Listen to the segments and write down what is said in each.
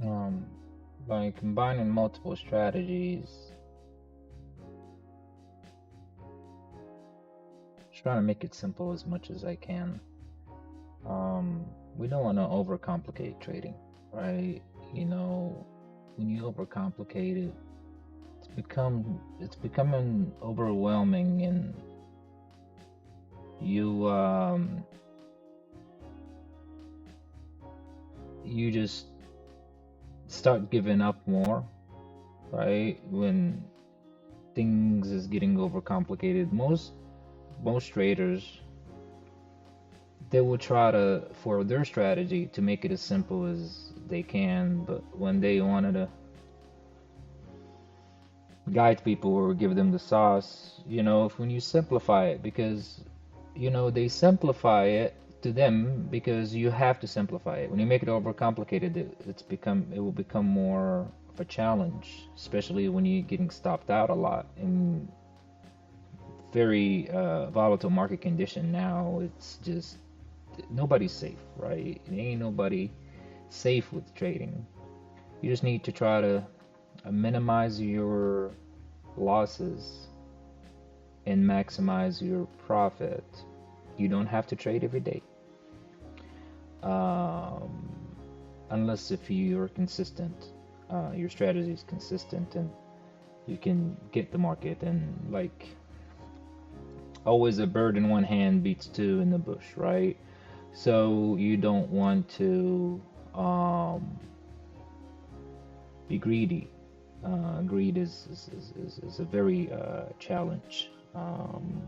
Um, by combining multiple strategies, just trying to make it simple as much as I can. Um, we don't want to overcomplicate trading, right? You know, when you overcomplicate it, it's becoming overwhelming, and you you just start giving up more, right? When things is getting overcomplicated. Most traders, they will try to, for their strategy, to make it as simple as they can, but when they wanted to guide people or give them the sauce, if when you simplify it, because they simplify it to them because you have to simplify it. When you make it overcomplicated, it will become more of a challenge, especially when you're getting stopped out a lot in very volatile market condition now. It's just nobody's safe, right? Ain't nobody safe with trading. You just need to try to minimize your losses and maximize your profit. You don't have to trade every day, um, unless if you're consistent, your strategy is consistent, and you can get the market. And like always, a bird in one hand beats two in the bush, right? So you don't want to um, be greedy. Greed is a very challenge um,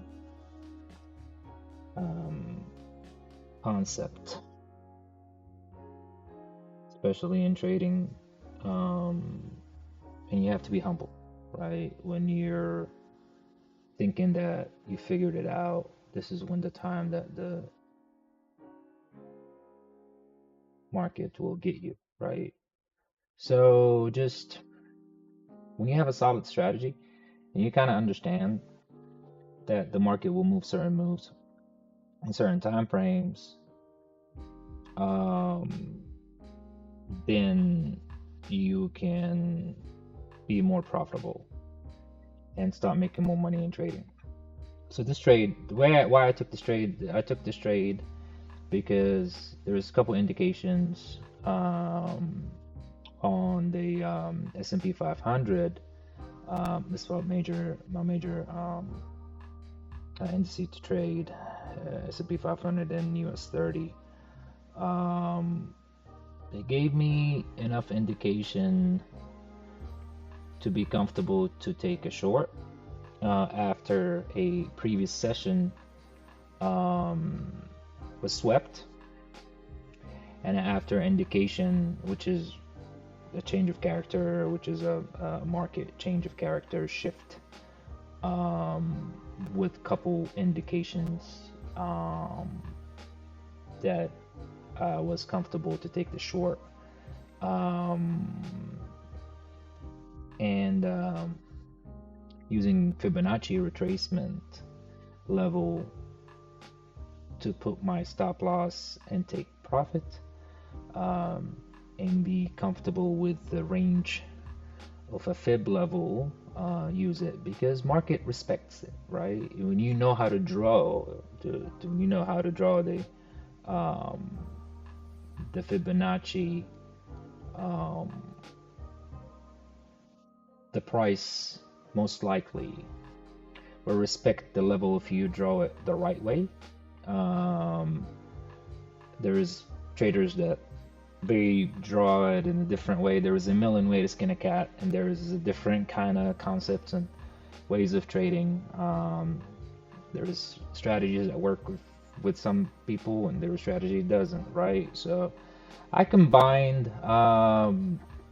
concept, especially in trading. Um, and you have to be humble, right? When you're thinking that you figured it out, this is when the time that the market will get you, right? So just when you have a solid strategy and you kind of understand that the market will move certain moves in certain time frames, um, then you can be more profitable and start making more money in trading. So this trade, why I took this trade because there's a couple indications on the S&P 500. This is my major indice to trade, S&P 500 and US 30. Um, it gave me enough indication to be comfortable to take a short after a previous session um, was swept, and after indication, which is a change of character, which is a market change of character shift, um, with couple indications that I was comfortable to take the short, um, and using Fibonacci retracement level to put my stop loss and take profit, um, and be comfortable with the range of a fib level. Use it because market respects it, right? When you know how to draw, when you know how to draw um, the Fibonacci, um, the price most likely will respect the level if you draw it the right way. Um, there's traders that they draw it in a different way. There is a million way to skin a cat, and there is a different kind of concepts and ways of trading. There's strategies that work with some people, and there are strategies that doesn't, right? So I combined a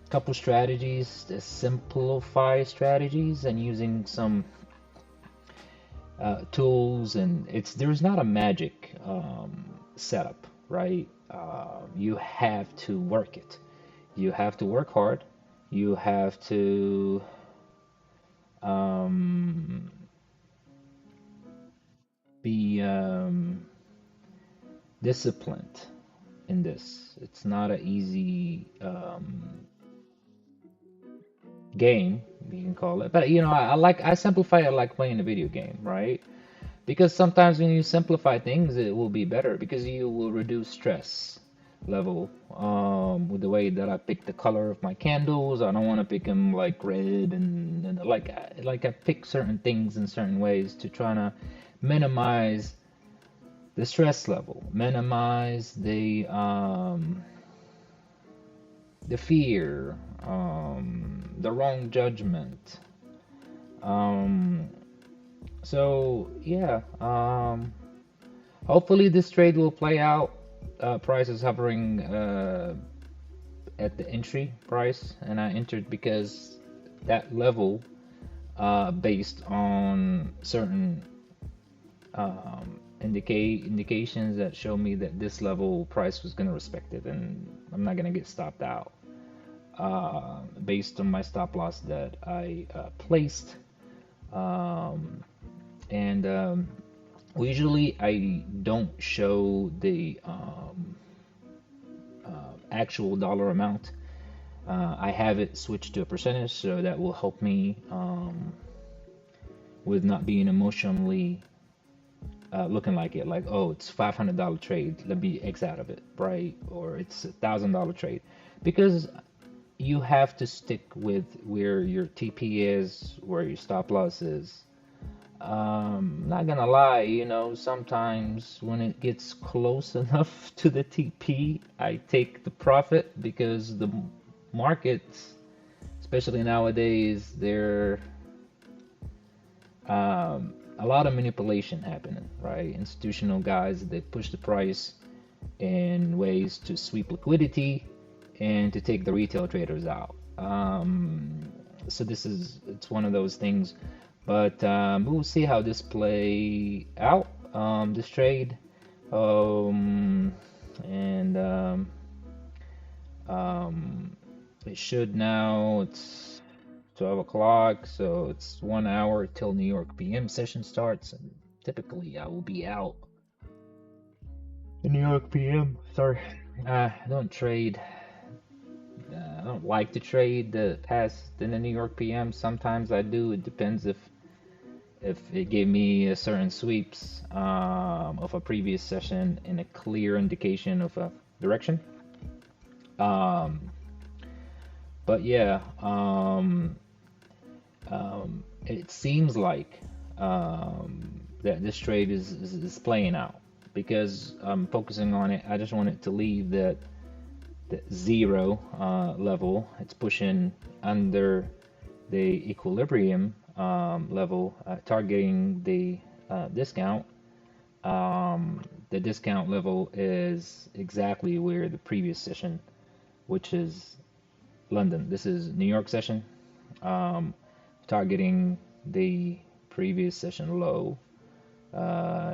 couple strategies to simplify strategies and using some tools, and there's not a magic setup, right? You have to work it. You have to work hard. You have to um, be disciplined in this. It's not an easy game, you can call it. But you know, I simplify it like playing a video game, right? Because sometimes when you simplify things, it will be better because you will reduce stress level. With the way that I pick the color of my candles, I don't want to pick them like red and like I pick certain things in certain ways to try to minimize the stress level, minimize the fear, the wrong judgment. Um, so yeah, hopefully this trade will play out. Price is hovering at the entry price, and I entered because that level, based on certain indications that show me that this level price was going to respect it, and I'm not going to get stopped out based on my stop loss that I placed. Um, and Usually I don't show the actual dollar amount. I have it switched to a percentage, so that will help me with not being emotionally looking like it, like, oh, it's $500 trade, let me X out of it, right? Or it's $1,000 trade, because you have to stick with where your TP is, where your stop loss is. Not gonna lie, you know, sometimes when it gets close enough to the TP, I take the profit because the markets, especially nowadays, there a lot of manipulation happening, right? Institutional guys, they push the price in ways to sweep liquidity and to take the retail traders out. So it's one of those things, but we'll see how this play out, this trade. Um, and um, it should now, it's 12 o'clock, so it's 1 hour till New York PM session starts. And typically, I will be out in New York PM. Sorry, I don't trade. I don't like to trade the past in the New York PM. Sometimes I do. It depends if it gave me a certain sweeps of a previous session and a clear indication of a direction. Um, but yeah, it seems like that this trade is playing out because I'm focusing on it. I just want it to leave that zero level. It's pushing under the equilibrium level, targeting the discount. The discount level is exactly where the previous session, which is London. This is New York session, targeting the previous session low.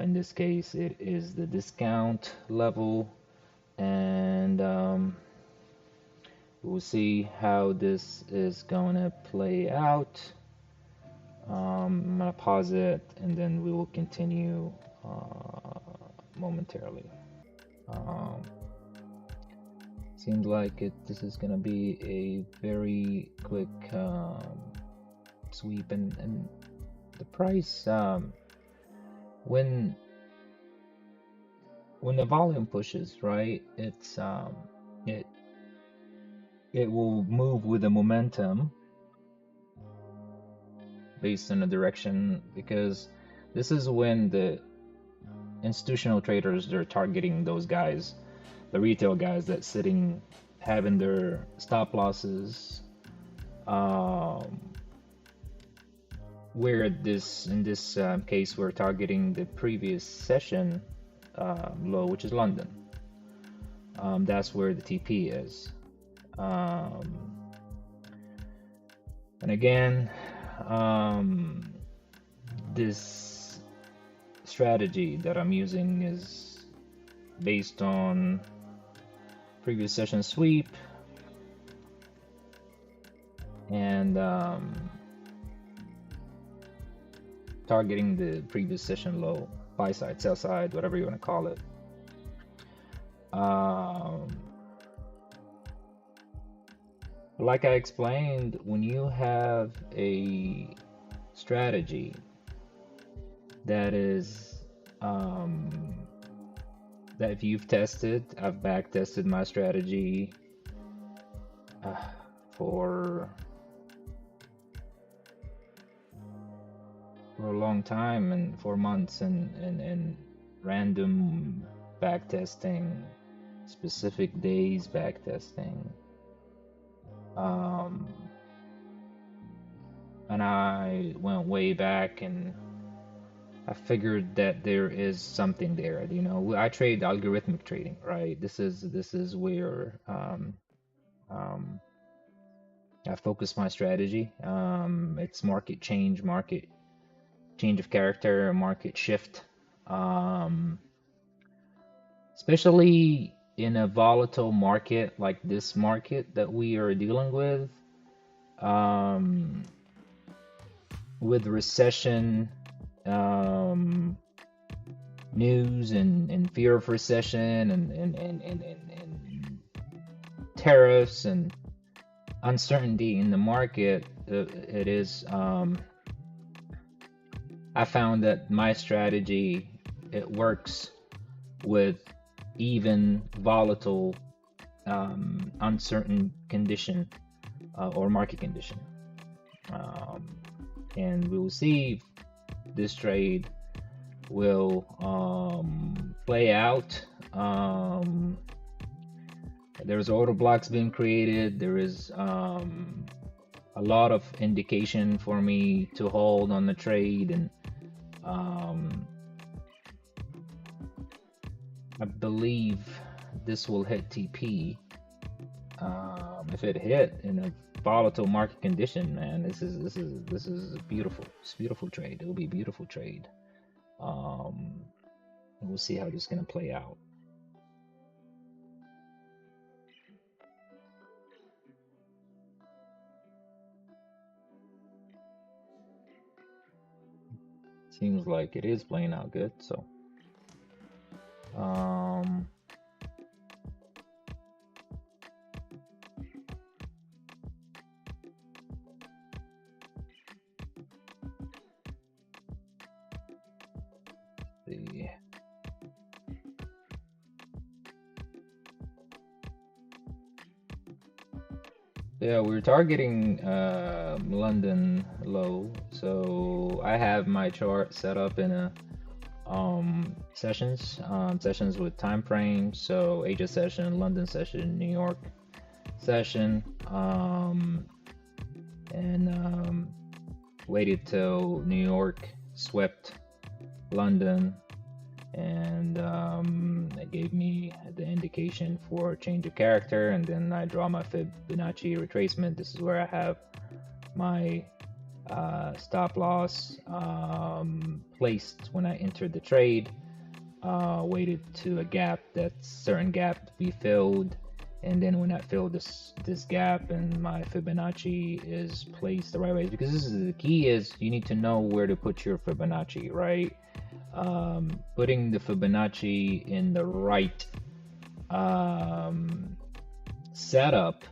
In this case, it is the discount level, and we'll see how this is going to play out. I'm going to pause it, and then we will continue momentarily. Um, Seems like this is going to be a very quick sweep, and the price, when the volume pushes, right, it it will move with the momentum based on the direction, because this is when the institutional traders, they're targeting those guys, the retail guys that sitting having their stop losses, where in this case we're targeting the previous session low, which is London. That's where the TP is. And again, this strategy that I'm using is based on previous session sweep and targeting the previous session low, buy side, sell side, whatever you want to call it. Like I explained, when you have a strategy that is that if you've tested, I've back tested my strategy uh, for for a long time and for months and random back testing, specific days back testing. Um, and I went way back and I figured that there is something there. You know, I trade algorithmic trading, right? This is where um, I focus my strategy. It's market change of character, market shift. Um, Especially in a volatile market like this market that we are dealing um, with recession news and fear of recession and tariffs and uncertainty in the market. It is I found that my strategy, it works with even volatile uncertain condition or market condition. Um, and we will see if this trade will play out. There's order blocks being created. There is a lot of indication for me to hold on the trade, and I believe this will hit TP. If it hit in a volatile market condition, man, this is a beautiful, it's a beautiful trade. It will be a beautiful trade. Um, and we'll see how this is gonna play out. Seems like it is playing out good. So, um, the yeah, we're targeting London low. So I have my chart set up in a sessions with time frames. So Asia session, London session, New York session, and waited till New York swept London, and it gave me the indication for change of character, and then I draw my Fibonacci retracement. This is where I have my stop loss placed when I entered the trade. Waited to a gap, that certain gap to be filled, and then when I fill this gap and my Fibonacci is placed the right way, because this is the key, is you need to know where to put your Fibonacci, right? Putting the Fibonacci in the right setup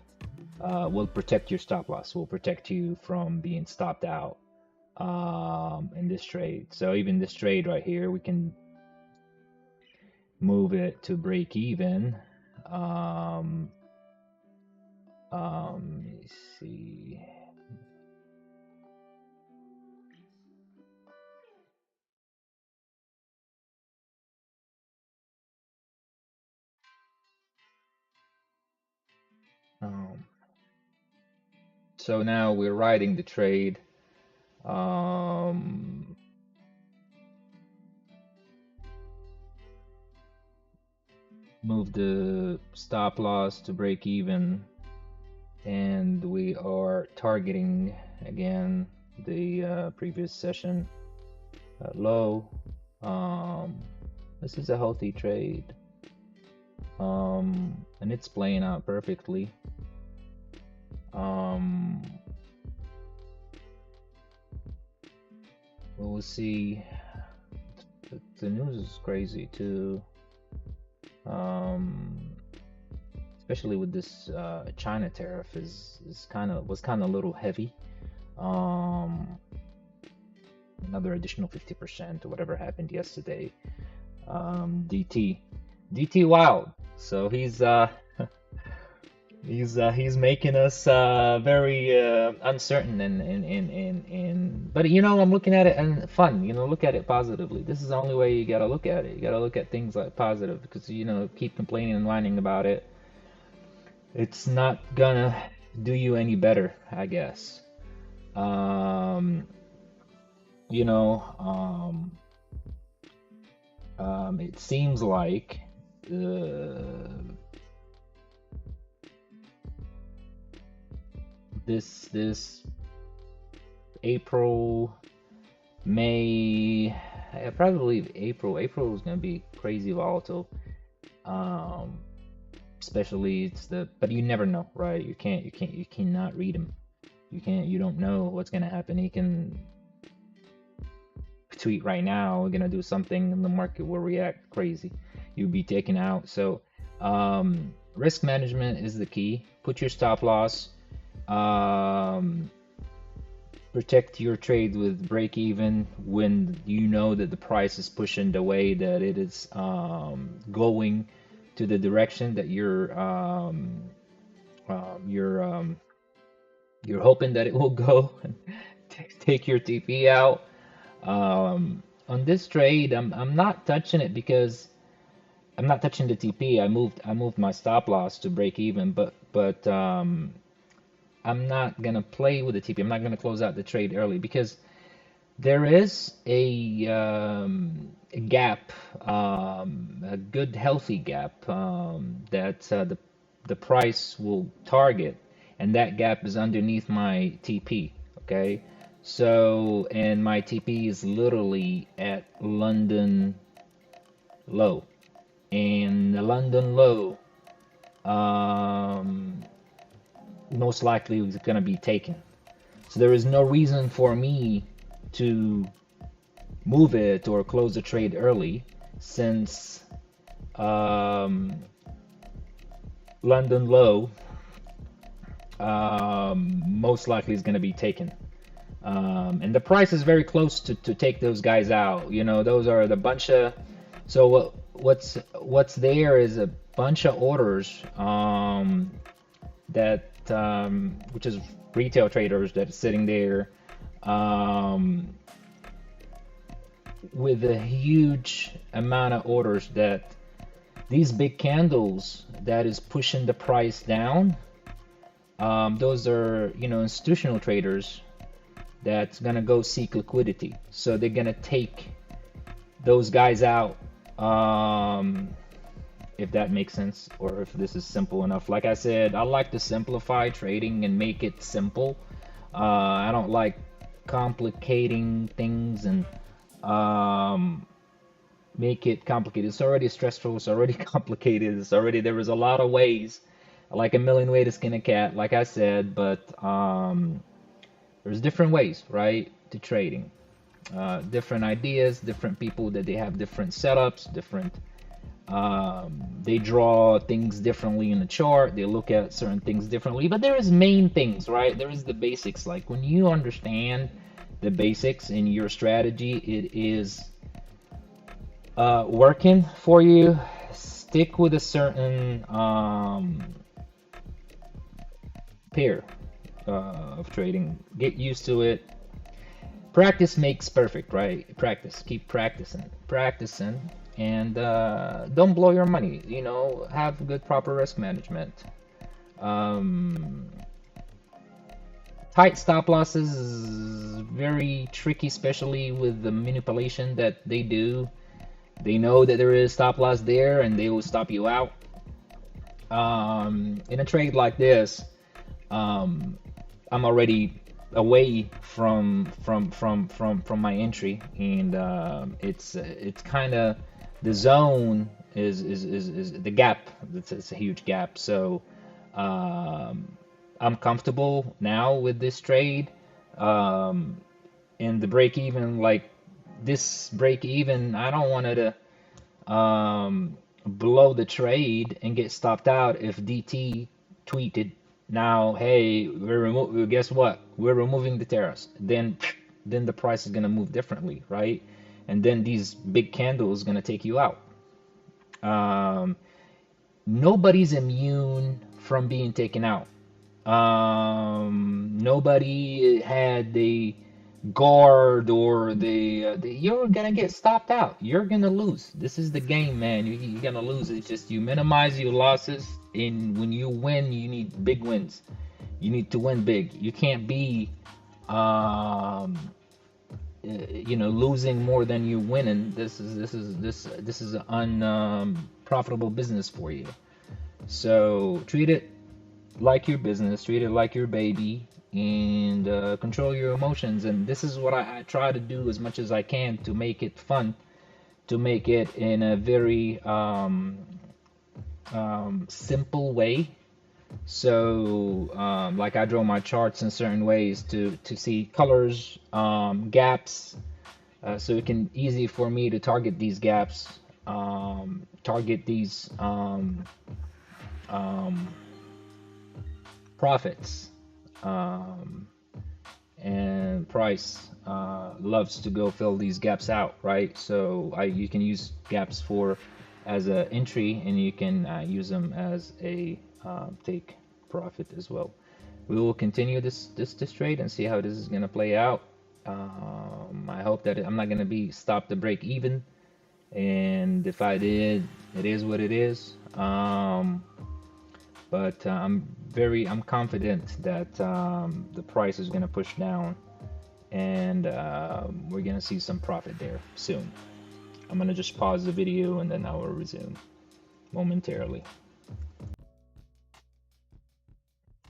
will protect your stop loss, will protect you from being stopped out in this trade. So even this trade right here, we can move it to break even. Let me see. So now we're riding the trade. Move the stop loss to break even, and we are targeting again the previous session low. This is a healthy trade, and it's playing out perfectly. We'll see. The news is crazy too. especially with this China tariff is kind of was kind of a little heavy. Um, Another additional 50% or whatever happened yesterday. DT wild. So he's making us very uncertain and but you know I'm looking at it and fun. You know, look at it positively. This is the only way you gotta look at it. You gotta look at things like positive because you know keep complaining and whining about it. It's not gonna do you any better, I guess. Um, you know, it seems like uh, this April, May, probably April. April is gonna be crazy volatile. Um, Especially it's the, but you never know, right? You cannot read him. You don't know what's gonna happen. He can tweet right now, we're gonna do something, and the market will react crazy. You'll be taken out. So, risk management is the key. Put your stop loss. Um, Protect your trade with break even when you know that the price is pushing the way that it is going to the direction that you're you're hoping that it will go. Take your TP out. On this trade, I'm not touching it because I'm not touching the TP. I moved my stop loss to break even, but I'm not gonna play with the TP. I'm not gonna close out the trade early because there is a gap, a good healthy gap that the price will target, and that gap is underneath my TP. Okay, so and my TP is literally at London low, and the London low um, most likely is going to be taken. So there is no reason for me to move it or close the trade early since um, London low most likely is going to be taken. And the price is very close to take those guys out. You know, those are the bunch of so what's there is a bunch of orders that which is retail traders that are sitting there um, with a huge amount of orders that these big candles that is pushing the price down. Those are institutional traders that's gonna go seek liquidity. So they're gonna take those guys out. If that makes sense, or if this is simple enough. Like I said, I like to simplify trading and make it simple. I don't like complicating things and um, make it complicated. It's already stressful. It's already complicated. It's already there is a lot of ways, like a million ways to skin a cat, like I said. But there's different ways, right, to trading. Different ideas, different people that they have different setups, different they draw things differently in the chart. They look at certain things differently, but there is main things, right? There is the basics. Like when you understand the basics in your strategy, it is working for you. Stick with a certain pair of trading. Get used to it. Practice makes perfect, right? Practice. Keep practicing, and don't blow your money. Have good, proper risk management. Um, Tight stop losses is very tricky, especially with the manipulation that they do. They know that there is stop loss there, and they will stop you out. In a trade like this, um, I'm already away from my entry, and it's kind of the zone is the gap. It's a huge gap. So um, I'm comfortable now with this trade. Um, and the break even, like this break even, I don't want it to blow the trade and get stopped out if DT tweeted now, hey, guess what? We're removing the tariffs. Then the price is gonna move differently, right? And then these big candles gonna take you out. Um, Nobody's immune from being taken out. Nobody had the guard or you're gonna get stopped out. You're gonna lose. This is the game, man. You're gonna lose. It's just you minimize your losses, and when you win, you need big wins. You need to win big. You can't be, um, losing more than you winning. This is an unprofitable business for you. So treat it like your business, treat it like your baby, and control your emotions. And this is what I try to do as much as I can to make it fun, to make it in a very simple way. So, like I draw my charts in certain ways to see colors, gaps, so it can easy for me to target these gaps, target these um, profits. Um, and price loves to go fill these gaps out, right? So you can use gaps for as a entry, and you can use them as a take profit as well. We will continue this trade and see how this is gonna play out. I hope that I'm not gonna be stopped to break even, and if I did, it is what it is. But I'm confident that the price is going to push down, and we're going to see some profit there soon. I'm going to just pause the video and then I will resume momentarily.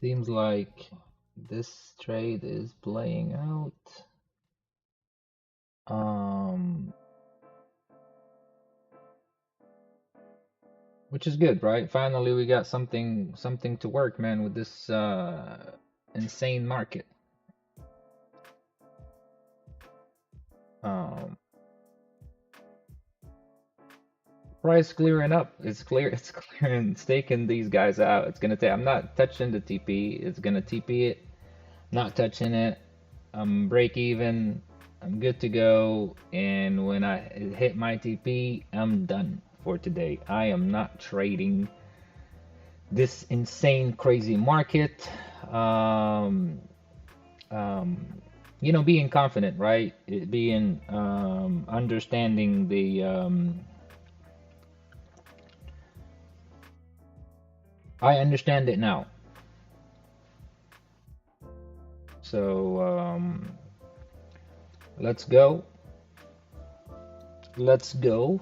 Seems like this trade is playing out. Which is good, right? Finally, we got something to work, man, with this insane market. Um, Price clearing up. It's clear. It's clearing. It's taking these guys out. It's gonna take. I'm not touching the TP. It's gonna TP it. Not touching it. I'm break even. I'm good to go. And when I hit my TP, I'm done for today. I am not trading this insane, crazy market. Um, um, being confident, right? Being understanding the I understand it now. So let's go. Let's go.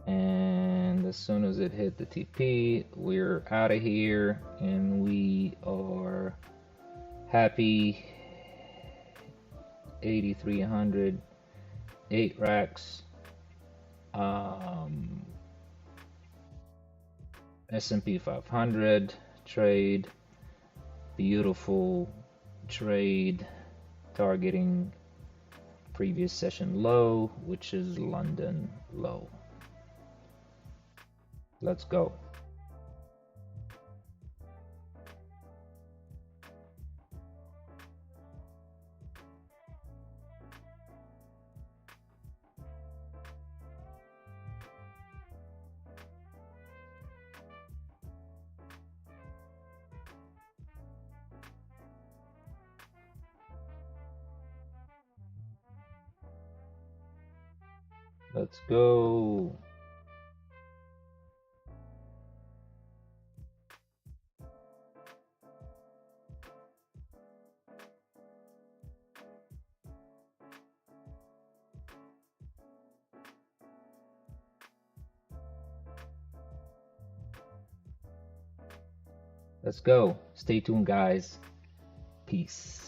And as soon as it hit the TP, we're out of here and we are happy. 8,300, 8 racks. S&P 500 trade, beautiful trade, targeting previous session low, which is London low. Let's go. Let's go. Let's go. Stay tuned, guys. Peace.